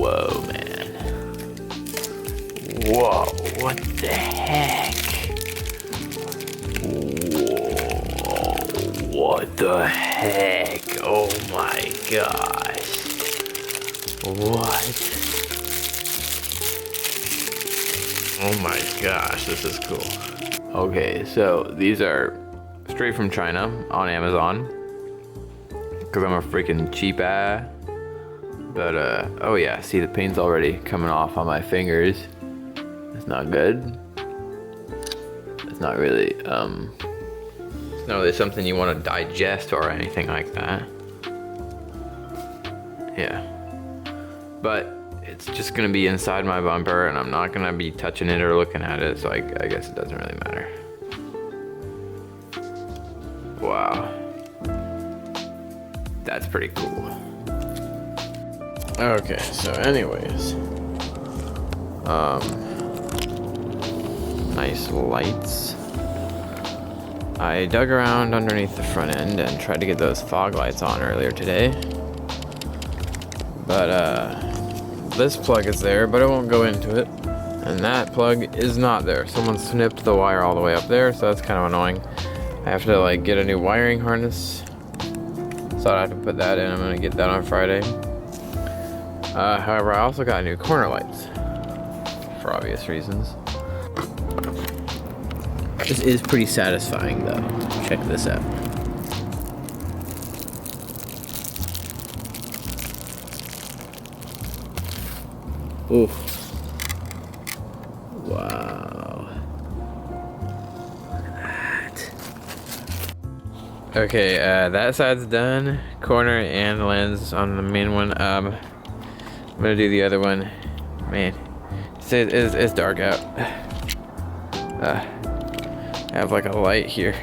Whoa, man. Whoa, what the heck? Whoa, what the heck? Oh my gosh. What? Oh my gosh, this is cool. Okay, so these are straight from China on Amazon. Cause I'm a freaking cheap ass. But oh yeah, see the paint's already coming off on my fingers. It's not good. It's not really something you want to digest or anything like that. Yeah. But it's just gonna be inside my bumper and I'm not gonna be touching it or looking at it, so I guess it doesn't really matter. Wow. That's pretty cool. Okay, so anyways. Nice lights. I dug around underneath the front end and tried to get those fog lights on earlier today. But this plug is there, but it won't go into it. And that plug is not there. Someone snipped the wire all the way up there, so that's kind of annoying. I have to like get a new wiring harness. So I have to put that in. I'm gonna get that on Friday. However, I also got new corner lights for obvious reasons. This is pretty satisfying though. Check this out. Oof. Wow. Look at that. Okay, that side's done. Corner and lens on the main one. I'm gonna do the other one. Man, it's dark out. I have like a light here.